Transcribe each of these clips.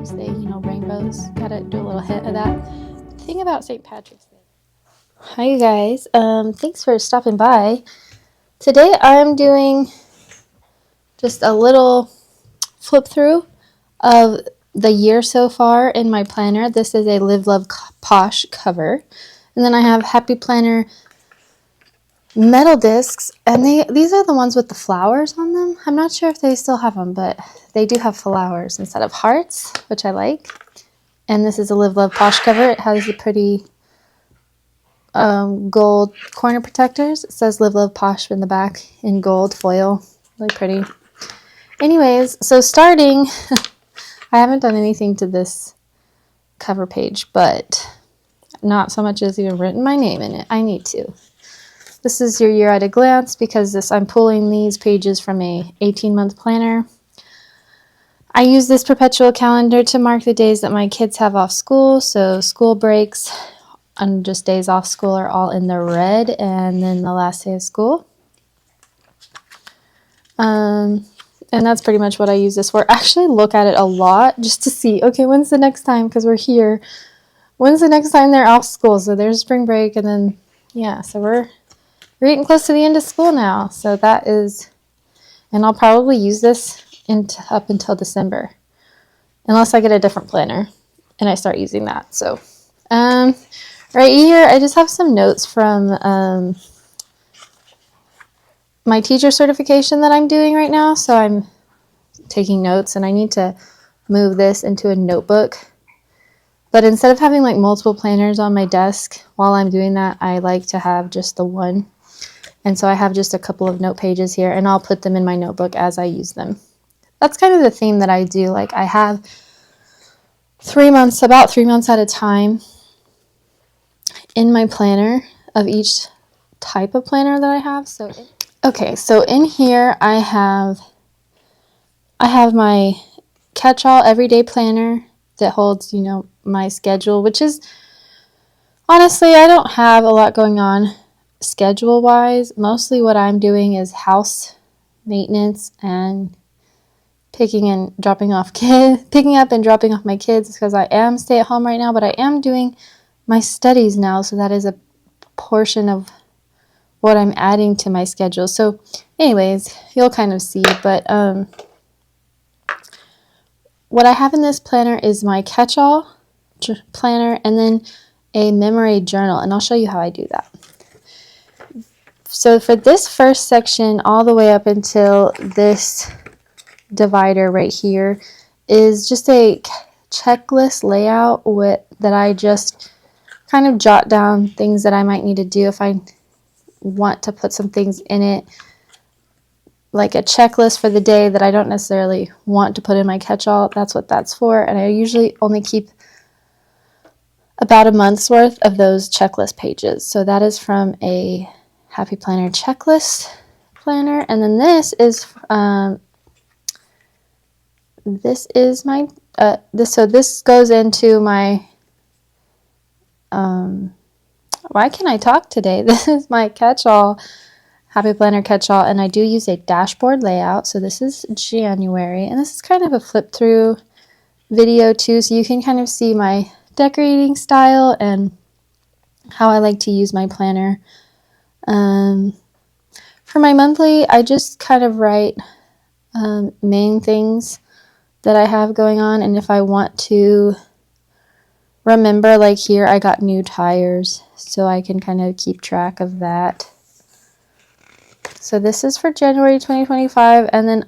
Patrick's Day, rainbows. Gotta do a little hint of that. Thing about St. Patrick's Day. Hi, you guys. Thanks for stopping by. Today I'm doing just a little flip through of the year so far in my planner. This is a Live Love Posh cover. And then I have Happy Planner metal discs, and these are the ones with the flowers on them. I'm not sure if they still have them, but they do have flowers instead of hearts, which I like. And this is a Live Love Posh cover. It has the pretty gold corner protectors. It says Live Love Posh in the back in gold foil. Really pretty. Anyways, so starting, I haven't done anything to this cover page, but not so much as even written my name in it. I need to. This is your year at a glance because I'm pulling these pages from a 18-month planner. I use this perpetual calendar to mark the days that my kids have off school. So school breaks and just days off school are all in the red, and then the last day of school. And that's pretty much what I use this for. I actually look at it a lot just to see, okay, when's the next time, because we're here. When's the next time they're off school? So there's spring break, and then, yeah, so we're getting close to the end of school now. So that is, and I'll probably use this up until December, unless I get a different planner and I start using that. So, right here, I just have some notes from my teacher certification that I'm doing right now. So I'm taking notes, and I need to move this into a notebook. But instead of having like multiple planners on my desk while I'm doing that, I like to have just the one. And so I have just a couple of note pages here, and I'll put them in my notebook as I use them. That's kind of the theme that I do. Like I have 3 months, about 3 months at a time in my planner of each type of planner that I have. So, okay, so in here I have my catch-all everyday planner that holds, my schedule, which is, honestly, I don't have a lot going on schedule-wise. Mostly what I'm doing is house maintenance and picking up and dropping off my kids, because I am stay at home right now, but I am doing my studies now, so that is a portion of what I'm adding to my schedule. So anyways, you'll kind of see, but what I have in this planner is my catch-all planner and then a memory journal, and I'll show you how I do that. So for this first section, all the way up until this divider right here, is just a checklist layout that I just kind of jot down things that I might need to do if I want to put some things in it, like a checklist for the day that I don't necessarily want to put in my catch-all. That's what that's for, and I usually only keep about a month's worth of those checklist pages. So that is from a Happy Planner checklist planner, and then this is my so this goes into my why can't I talk today? This is my catch-all Happy Planner catch-all, and I do use a dashboard layout. So this is January, and this is kind of a flip through video too, so you can kind of see my decorating style and how I like to use my planner. For my monthly, I just kind of write main things that I have going on, and if I want to remember, like here I got new tires, so I can kind of keep track of that. So this is for January 2025, and then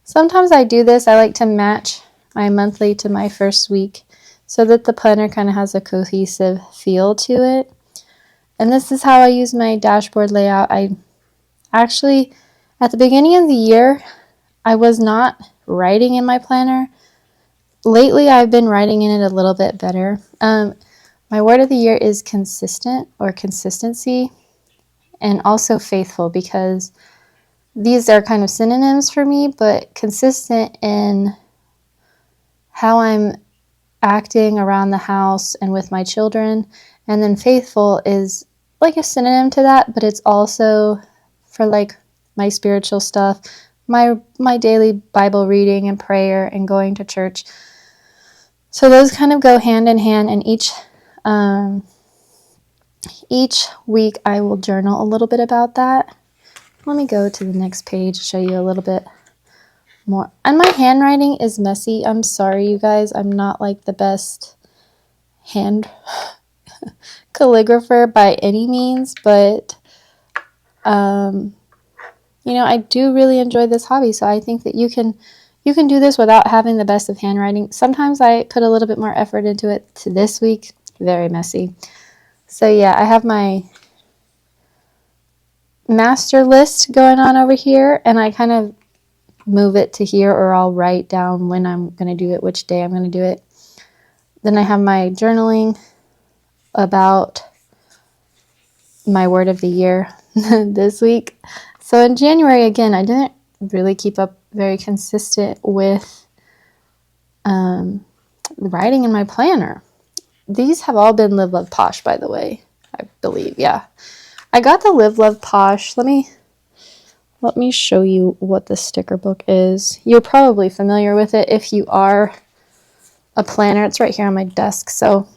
sometimes I do this, I like to match my monthly to my first week so that the planner kind of has a cohesive feel to it. And this is how I use my dashboard layout. I actually, at the beginning of the year, I was not writing in my planner. Lately, I've been writing in it a little bit better. My word of the year is consistent, or consistency, and also faithful, because these are kind of synonyms for me, but consistent in how I'm acting around the house and with my children, and then faithful is like a synonym to that, but it's also for like my spiritual stuff, my daily Bible reading and prayer and going to church. So those kind of go hand in hand, and each week I will journal a little bit about that. Let me go to the next page to show you a little bit more. And my handwriting is messy. I'm sorry, you guys. I'm not like the best hand calligrapher by any means, but you know, I do really enjoy this hobby, so I think that you can do this without having the best of handwriting. Sometimes I put a little bit more effort into it. To this week, very messy. So yeah, I have my master list going on over here, and I kind of move it to here, or I'll write down when I'm going to do it, which day I'm going to do it. Then I have my journaling about my word of the year this week. So in January, again, I didn't really keep up very consistent with writing in my planner. These have all been Live Love Posh, by the way, I believe. Yeah, I got the Live Love Posh. Let me show you what the sticker book is. You're probably familiar with it if you are a planner. It's right here on my desk. So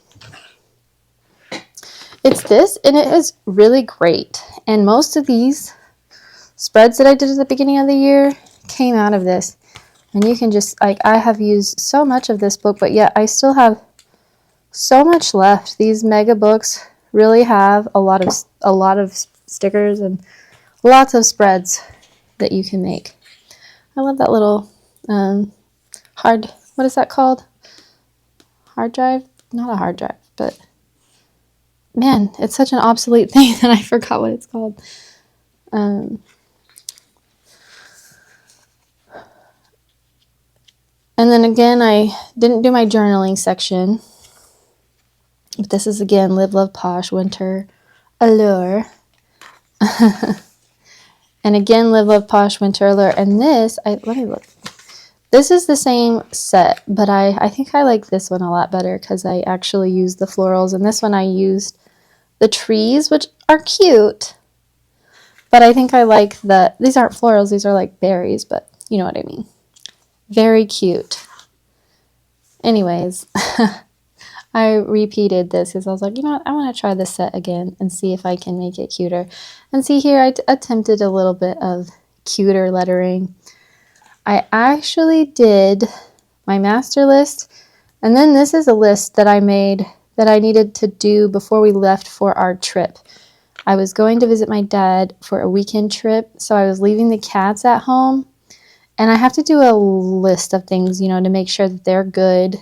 it's this, and it is really great. And most of these spreads that I did at the beginning of the year came out of this. And you can just, like, I have used so much of this book, but yet I still have so much left. These mega books really have a lot of stickers and lots of spreads that you can make. I love that little what is that called? Hard drive? Not a hard drive, but man, it's such an obsolete thing that I forgot what it's called. And then again, I didn't do my journaling section. But this is again Live Love Posh Winter Allure. And again, Live Love Posh Winter Allure. And this, let me look. This is the same set, but I think I like this one a lot better because I actually used the florals. And this one I used the trees, which are cute. But I think I like these aren't florals, these are like berries, but you know what I mean. Very cute. Anyways, I repeated this because I was like, you know what, I want to try this set again and see if I can make it cuter. And see here, I attempted a little bit of cuter lettering. I actually did my master list, and then this is a list that I made that I needed to do before we left for our trip. I was going to visit my dad for a weekend trip, so I was leaving the cats at home. And I have to do a list of things, you know, to make sure that they're good.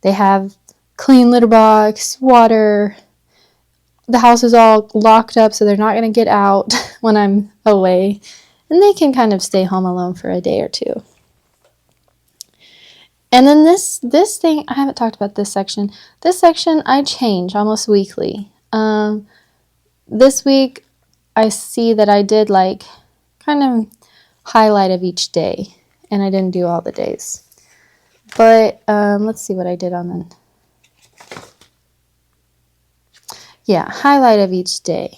They have clean litter box, water. The house is all locked up, so they're not going to get out when I'm away. And they can kind of stay home alone for a day or two. And then this thing, I haven't talked about this section. This section I change almost weekly. This week, I see that I did like kind of highlight of each day, and I didn't do all the days, but let's see what I did on the highlight of each day.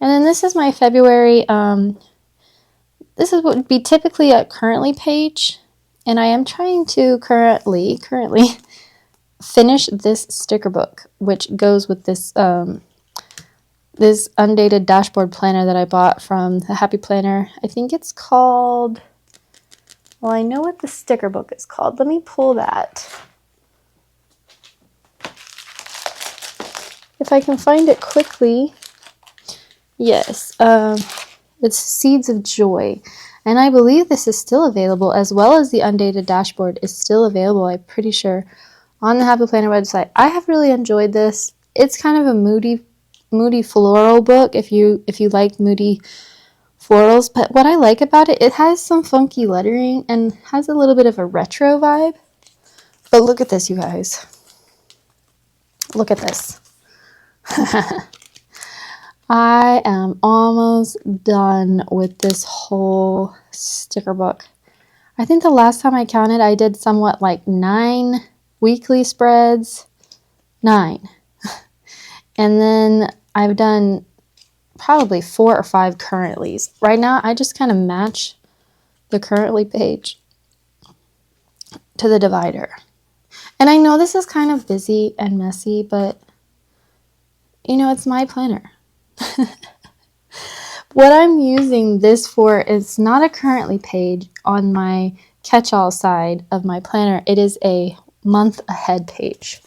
And then this is my February. This is what would be typically a currently page, and I am trying to currently finish this sticker book, which goes with this this undated dashboard planner that I bought from the Happy Planner. I think it's called, well, I know what the sticker book is called. Let me pull that. If I can find it quickly. Yes, it's Seeds of Joy. And I believe this is still available, as well as the undated dashboard is still available, I'm pretty sure, on the Happy Planner website. I have really enjoyed this. It's kind of a moody floral book if you like moody florals, but what I like about it, it has some funky lettering and has a little bit of a retro vibe. But look at this, you guys. Look at this. I am almost done with this whole sticker book. I think the last time I counted, I did somewhat like 9 weekly spreads. 9. And then I've done probably 4 or 5 currentlies. Right now, I just kind of match the currently page to the divider. And I know this is kind of busy and messy, but you know, it's my planner. What I'm using this for is not a currently page on my catch-all side of my planner. It is a month ahead page.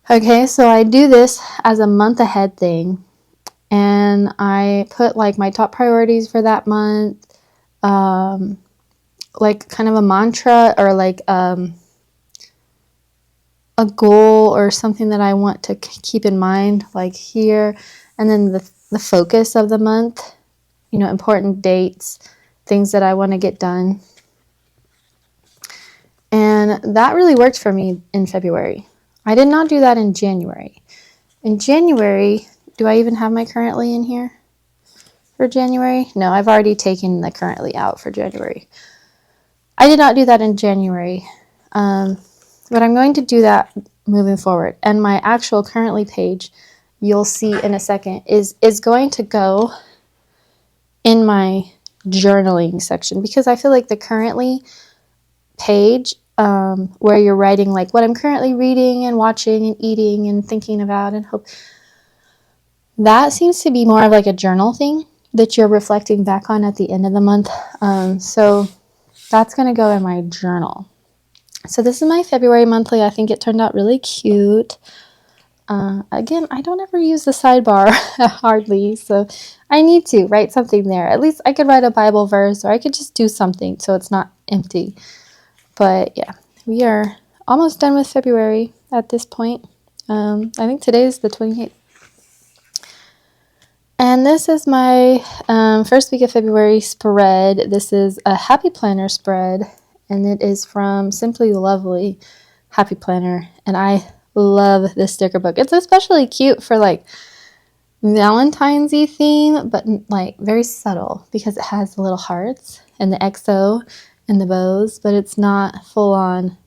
Okay, so I do this as a month ahead thing, and I put like my top priorities for that month, like kind of a mantra or like a goal or something that I want to keep in mind, like here, and then the focus of the month, you know, important dates, things that I want to get done. And that really worked for me in February. I did not do that in January. In January, do I even have my currently in here for January? No, I've already taken the currently out for January. I did not do that in January, but I'm going to do that moving forward. And my actual currently page, you'll see in a second, is going to go in my journaling section, because I feel like the currently page, where you're writing like what I'm currently reading and watching and eating and thinking about and hope, that seems to be more of like a journal thing that you're reflecting back on at the end of the month. So that's going to go in my journal. So this is my February monthly. I think it turned out really cute. Again, I don't ever use the sidebar hardly, so I need to write something there. At least I could write a Bible verse, or I could just do something so it's not empty. But yeah, we are almost done with February at this point. I think today is the 28th. And this is my first week of February spread. This is a Happy Planner spread, and it is from Simply Lovely Happy Planner. And I love this sticker book. It's especially cute for like Valentine's-y theme, but like very subtle because it has the little hearts and the XO and the bows, but it's not full on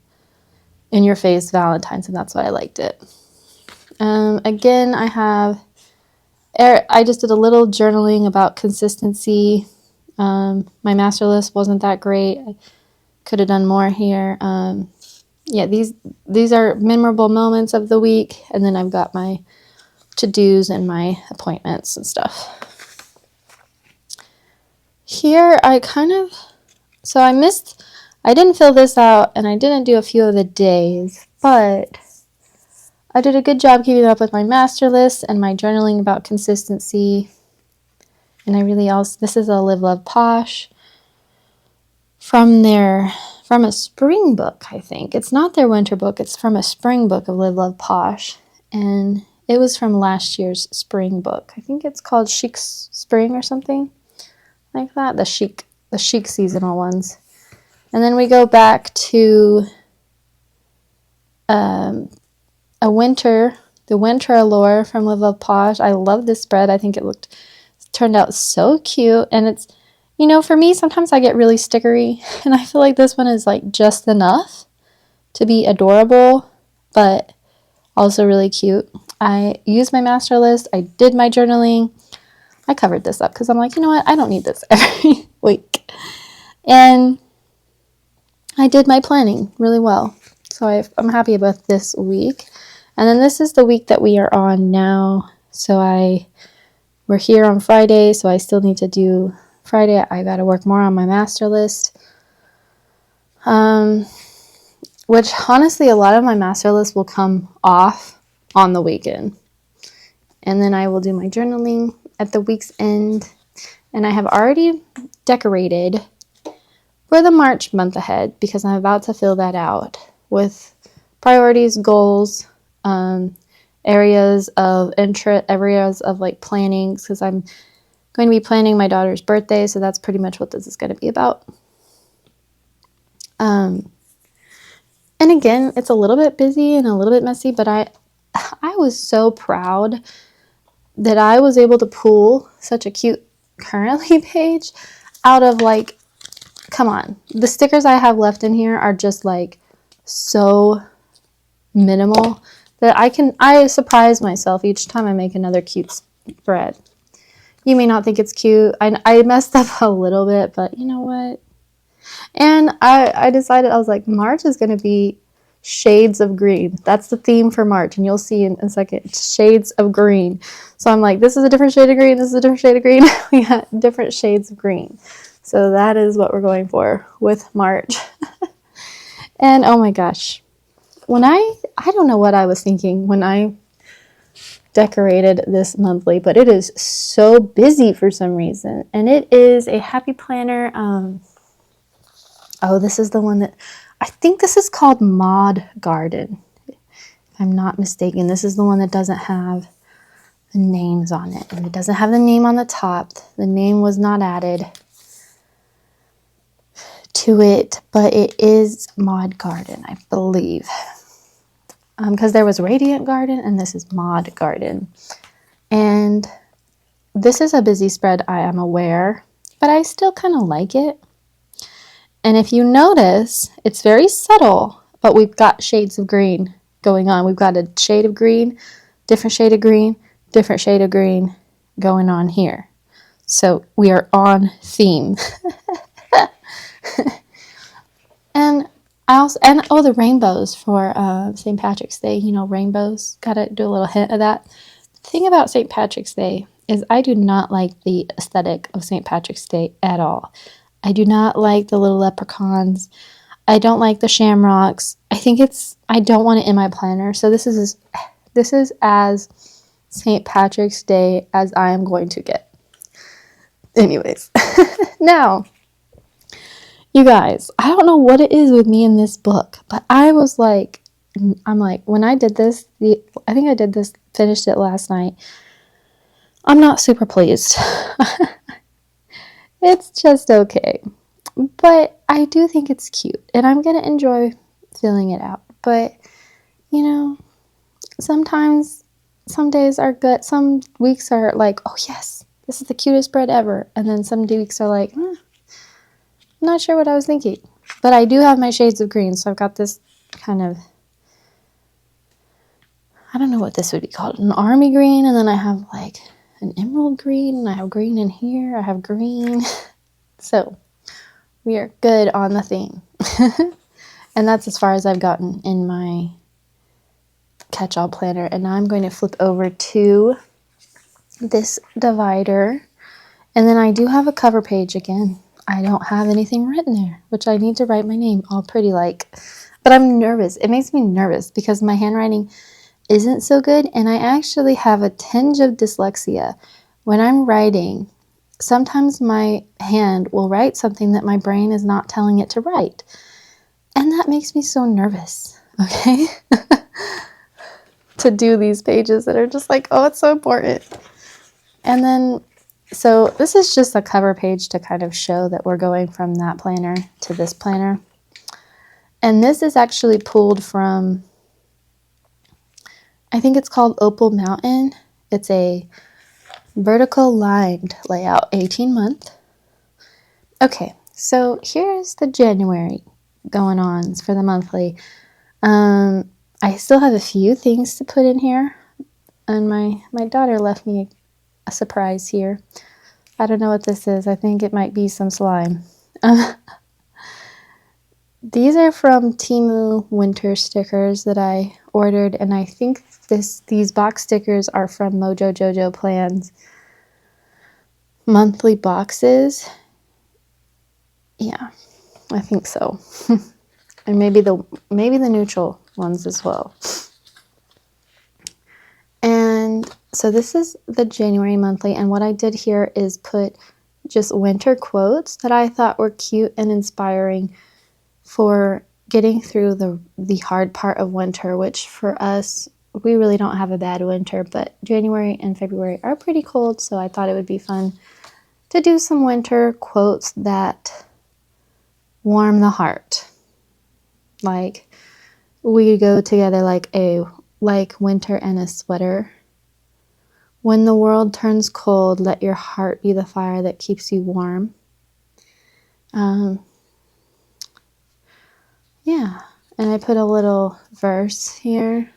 in your face Valentine's, and that's why I liked it. Again, I just did a little journaling about consistency. My master list wasn't that great. I could have done more here. Yeah, these are memorable moments of the week, and then I've got my to-dos and my appointments and stuff. Here I didn't fill this out, and I didn't do a few of the days, but I did a good job keeping up with my master list and my journaling about consistency. And this is a Live Love Posh from a spring book, I think. It's not their winter book, it's from a spring book of Live Love Posh. And it was from last year's spring book. I think it's called Chic Spring or something like that. The chic seasonal ones. And then we go back to the winter allure from Live Love Posh. I love this spread. I think it turned out so cute. And it's, you know, for me, sometimes I get really stickery, and I feel like this one is like just enough to be adorable, but also really cute. I used my master list. I did my journaling. I covered this up because I'm like, you know what? I don't need this every week. And I did my planning really well. So I'm happy about this week. And then this is the week that we are on now. So we're here on Friday, so I still need to do Friday. I got to work more on my master list. Which honestly, a lot of my master list will come off on the weekend. And then I will do my journaling at the week's end. And I have already decorated for the March month ahead because I'm about to fill that out with priorities, goals, areas of interest, areas of like planning, because I'm going to be planning my daughter's birthday, so that's pretty much what this is going to be about. And again, it's a little bit busy and a little bit messy, but I was so proud that I was able to pull such a cute currently page out of like, come on, the stickers I have left in here are just like so minimal that I surprise myself each time I make another cute spread. You may not think it's cute. I messed up a little bit, but you know what? And I decided, I was like, March is going to be shades of green. That's the theme for March, and you'll see in a second, shades of green. So I'm like, this is a different shade of green, this is a different shade of green. We got different shades of green. So that is what we're going for with March. And oh my gosh, when I don't know what I was thinking when I decorated this monthly, but it is so busy for some reason. And it is a happy planner. Oh, this is the one that I think this is called Mod Garden. If I'm not mistaken, this is the one that doesn't have the names on it, and it doesn't have the name on the top. The name was not added to it, but it is Mod Garden, I believe. Because there was Radiant Garden and this is Mod Garden. And this is a busy spread, I am aware, but I still kind of like it. And if you notice, it's very subtle, but we've got shades of green going on. We've got a shade of green, different shade of green, different shade of green going on here. So we are on theme. And the rainbows for St. Patrick's Day, rainbows. Gotta do a little hint of that. The thing about St. Patrick's Day is I do not like the aesthetic of St. Patrick's Day at all. I do not like the little leprechauns. I don't like the shamrocks. I don't want it in my planner. So this is as St. Patrick's Day as I am going to get. Anyways, now, you guys, I don't know what it is with me in this book, but I'm like, when I did this, I think I finished it last night. I'm not super pleased. It's just okay. But I do think it's cute, and I'm going to enjoy filling it out. But, sometimes, some days are good. Some weeks are like, oh yes, this is the cutest spread ever. And then some weeks are like, not sure what I was thinking. But I do have my shades of green, so I've got this kind of, I don't know what this would be called, an army green, and then I have like an emerald green, and I have green in here, I have green. So we are good on the theme. And that's as far as I've gotten in my catch-all planner. And now I'm going to flip over to this divider. And then I do have a cover page again. I don't have anything written there, which I need to write my name all pretty like. But I'm nervous. It makes me nervous because my handwriting isn't so good, and I actually have a tinge of dyslexia. When I'm writing, sometimes my hand will write something that my brain is not telling it to write. And that makes me so nervous, okay? To do these pages that are just like, oh, it's so important. And then, so this is just a cover page to kind of show that we're going from that planner to this planner. And this is actually pulled from, I think it's called Opal Mountain. It's a vertical lined layout, 18-month. Okay, so here's the January going on for the monthly. I still have a few things to put in here. And my daughter left me a surprise here. I don't know what this is. I think it might be some slime. These are from Temu winter stickers that I ordered, and I think these box stickers are from Mojo Jojo Plan's monthly boxes. Yeah, I think so. And maybe the neutral ones as well. And so this is the January monthly, and what I did here is put just winter quotes that I thought were cute and inspiring for getting through the hard part of winter, which for us, we really don't have a bad winter, but January and February are pretty cold, so I thought it would be fun to do some winter quotes that warm the heart. Like, we go together like winter and a sweater. When the world turns cold, let your heart be the fire that keeps you warm. Yeah, and I put a little verse here,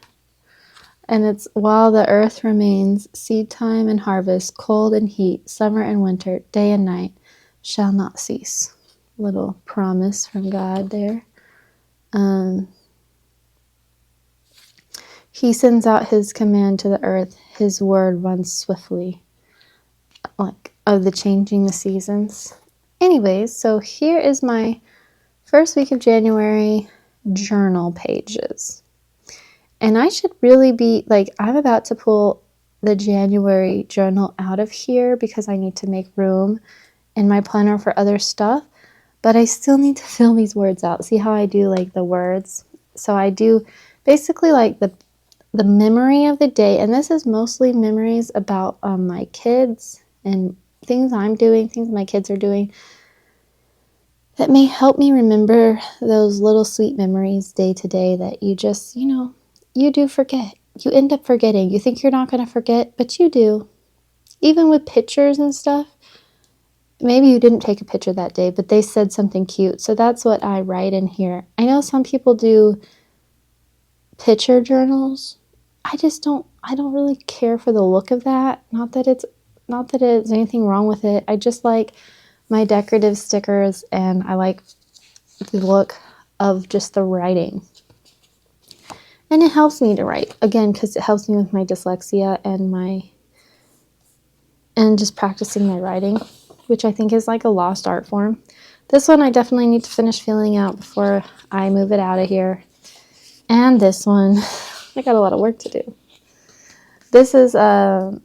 and it's, while the earth remains, seed time and harvest, cold and heat, summer and winter, day and night shall not cease. Little promise from God there. He sends out his command to the earth. His word runs swiftly, like of the changing the seasons. Anyways, so here is my first week of January journal pages. And I should really be, like, I'm about to pull the January journal out of here because I need to make room in my planner for other stuff. But I still need to fill these words out. See how I do, like, the words? So I do basically, like, the memory of the day. And this is mostly memories about my kids and things I'm doing, things my kids are doing, that may help me remember those little sweet memories day to day that you just, you do forget. You end up forgetting. You think you're not going to forget, but you do. Even with pictures and stuff, maybe you didn't take a picture that day, but they said something cute. So that's what I write in here. I know some people do picture journals. I don't really care for the look of that. Not that it's anything wrong with it. I just like my decorative stickers, and I like the look of just the writing. And it helps me to write, again, because it helps me with my dyslexia and just practicing my writing, which I think is like a lost art form. This one I definitely need to finish filling out before I move it out of here. And this one, I got a lot of work to do. This is an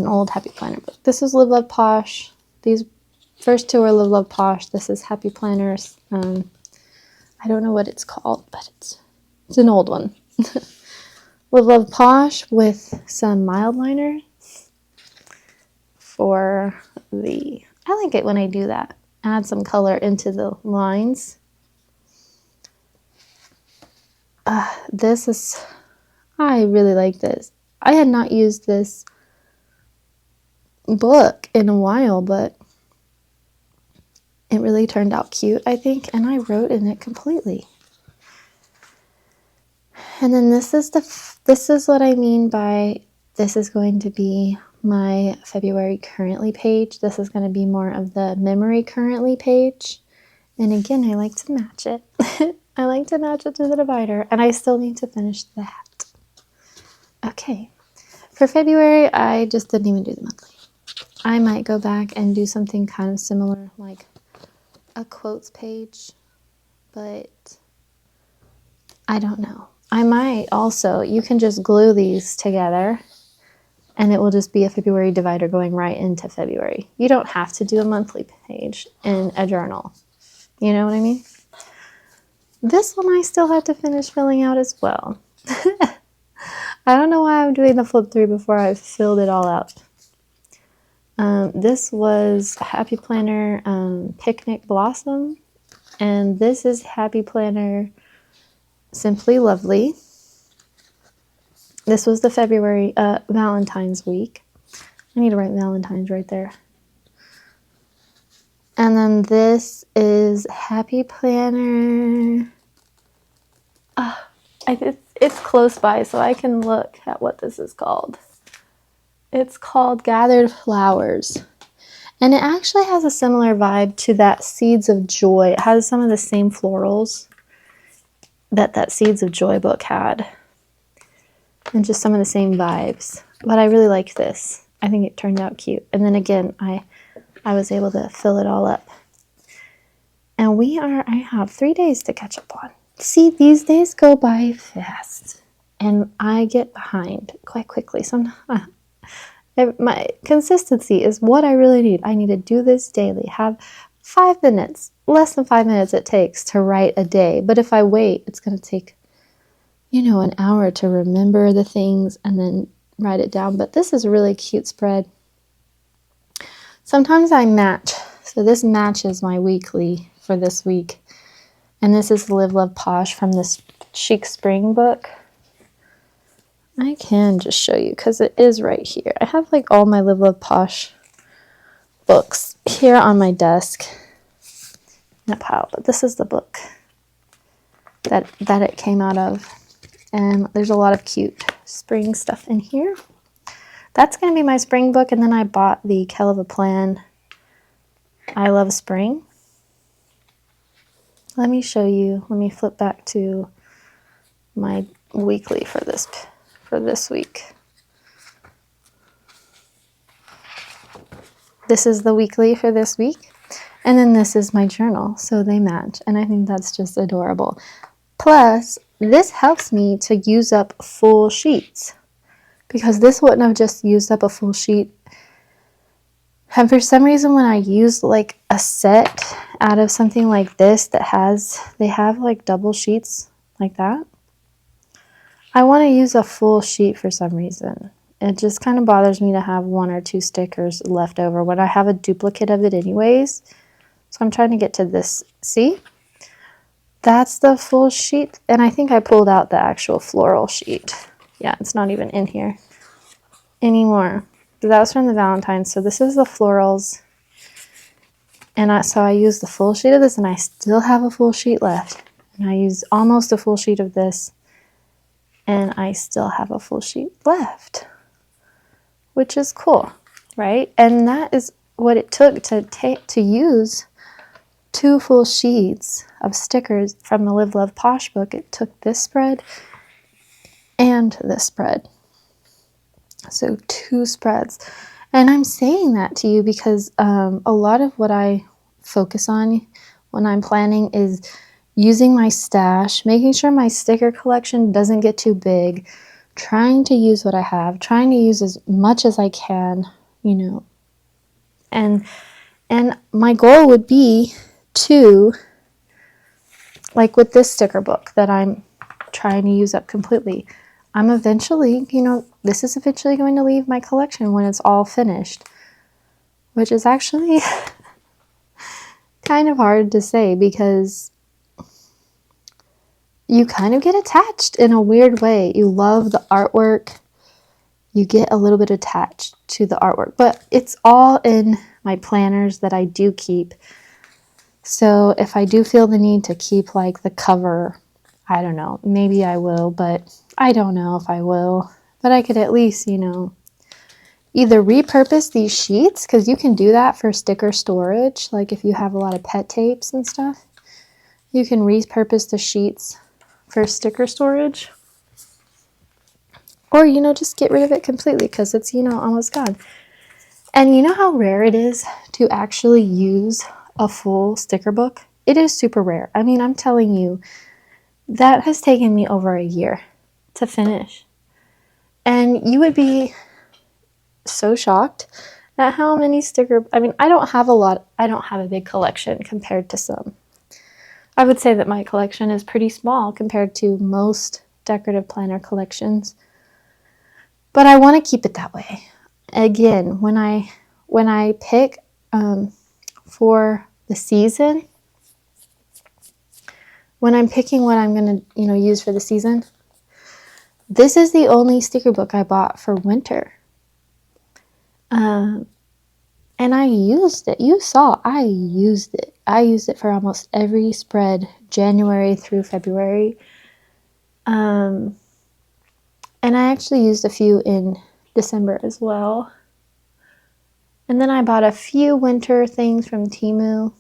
old Happy Planner book. This is Live Love Posh. These first two are Live Love Posh. This is Happy Planners. I don't know what it's called, but it's an old one. Live Love Posh with some Mildliners for I like it when I do that. Add some color into the lines. I really like this. I had not used this book in a while, but it really turned out cute, I think, and I wrote in it completely. And then this is what I mean by this is going to be my February currently page. This is going to be more of the memory currently page. And again, I like to match it. I like to match it to the divider, and I still need to finish that. Okay. For February, I just didn't even do the monthly. I might go back and do something kind of similar, like a quotes page, but I don't know. I might also, you can just glue these together and it will just be a February divider going right into February. You don't have to do a monthly page in a journal. You know what I mean? This one I still have to finish filling out as well. I don't know why I'm doing the flip through before I've filled it all out. This was Happy Planner Picnic Blossom, and this is Happy Planner Simply Lovely. This was the February Valentine's week. I need to write Valentine's right there. And then this is Happy Planner. It's close by, so I can look at what this is called. It's called Gathered Flowers. And it actually has a similar vibe to that Seeds of Joy. It has some of the same florals that Seeds of Joy book had. And just some of the same vibes. But I really like this. I think it turned out cute. And then again, I was able to fill it all up. And I have 3 days to catch up on. See, these days go by fast. And I get behind quite quickly. My consistency is what I really need. I need to do this daily. Have 5 minutes, less than 5 minutes it takes to write a day. But if I wait, it's going to take, an hour to remember the things and then write it down. But this is a really cute spread. Sometimes I match. So this matches my weekly for this week. And this is Live Love Posh from this Chic Spring book. I can just show you because it is right here. I have like all my Live Love Posh books here on my desk in a pile. But this is the book that it came out of. And there's a lot of cute spring stuff in here. That's going to be my spring book. And then I bought the Kell of a Plan I Love Spring. Let me show you. Let me flip back to my weekly for this for this week. This is the weekly for this week. And then this is my journal, so they match. And I think that's just adorable. Plus, this helps me to use up full sheets, because this wouldn't have just used up a full sheet. And for some reason, when I use like a set out of something like this they have like double sheets like that, I want to use a full sheet for some reason. It just kind of bothers me to have 1 or 2 stickers left over when I have a duplicate of it anyways. So I'm trying to get to this. See? That's the full sheet. And I think I pulled out the actual floral sheet. Yeah, it's not even in here anymore. That was from the Valentine's. So this is the florals. And so I used the full sheet of this, and I still have a full sheet left. And I used almost a full sheet of this, and I still have a full sheet left, which is cool, right? And that is what it took to use 2 full sheets of stickers from the Live Love Posh book. It took this spread and this spread. So 2 spreads. And I'm saying that to you because a lot of what I focus on when I'm planning is using my stash, making sure my sticker collection doesn't get too big, trying to use what I have, trying to use as much as I can, you know. And my goal would be to, like with this sticker book that I'm trying to use up completely, I'm eventually, you know, this is eventually going to leave my collection when it's all finished, which is actually kind of hard to say because you kind of get attached in a weird way. You love the artwork. You get a little bit attached to the artwork, but it's all in my planners that I do keep. So if I do feel the need to keep like the cover, I don't know, maybe I will, but I don't know if I will. But I could at least, you know, either repurpose these sheets, because you can do that for sticker storage. Like if you have a lot of pet tapes and stuff, you can repurpose the sheets for sticker storage. Or, you know, just get rid of it completely because it's, you know, almost gone. And you know how rare it is to actually use a full sticker book? It is super rare. I mean, I'm telling you, that has taken me over a year to finish. And you would be so shocked at how many I mean, I don't have a big collection compared to some. I would say that my collection is pretty small compared to most decorative planner collections. But I want to keep it that way. Again, when I pick for the season, when I'm picking what I'm going to, you know, use for the season, this is the only sticker book I bought for winter. And I used it. You saw, I used it. I used it for almost every spread, January through February. And I actually used a few in December as well. And then I bought a few winter things from Temu,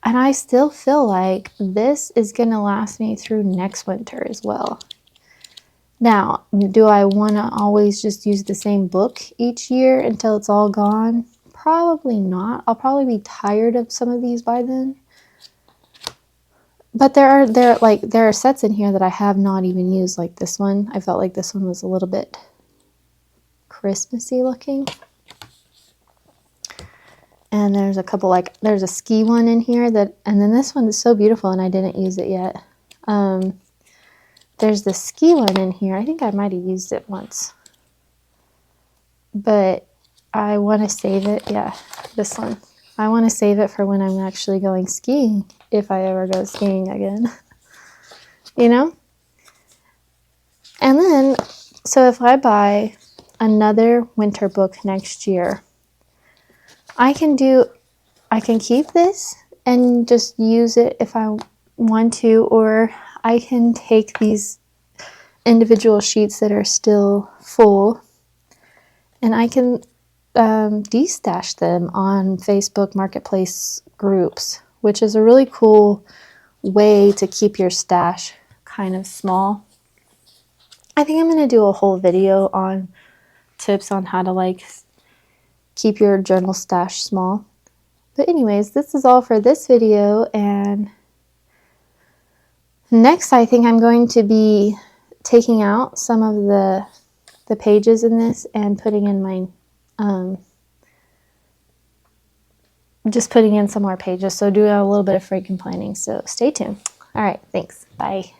and I still feel like this is going to last me through next winter as well. Now, do I want to always just use the same book each year until it's all gone? Probably not. I'll probably be tired of some of these by then. But there are sets in here that I have not even used, like this one. I felt like this one was a little bit Christmassy looking. And there's a couple, like there's a ski one in here and then this one is so beautiful and I didn't use it yet. There's the ski one in here. I think I might have used it once. But I want to save it. Yeah, this one. I want to save it for when I'm actually going skiing, if I ever go skiing again. You know? And then, so if I buy another winter book next year, I can keep this and just use it if I want to, or I can take these individual sheets that are still full and I can de-stash them on Facebook Marketplace groups, which is a really cool way to keep your stash kind of small. I think I'm going to do a whole video on tips on how to like keep your journal stash small. But anyways, this is all for this video, and next I think I'm going to be taking out some of the pages in this and putting in my just putting in some more pages, so doing a little bit of franken planning. So stay tuned. All right, thanks. Bye.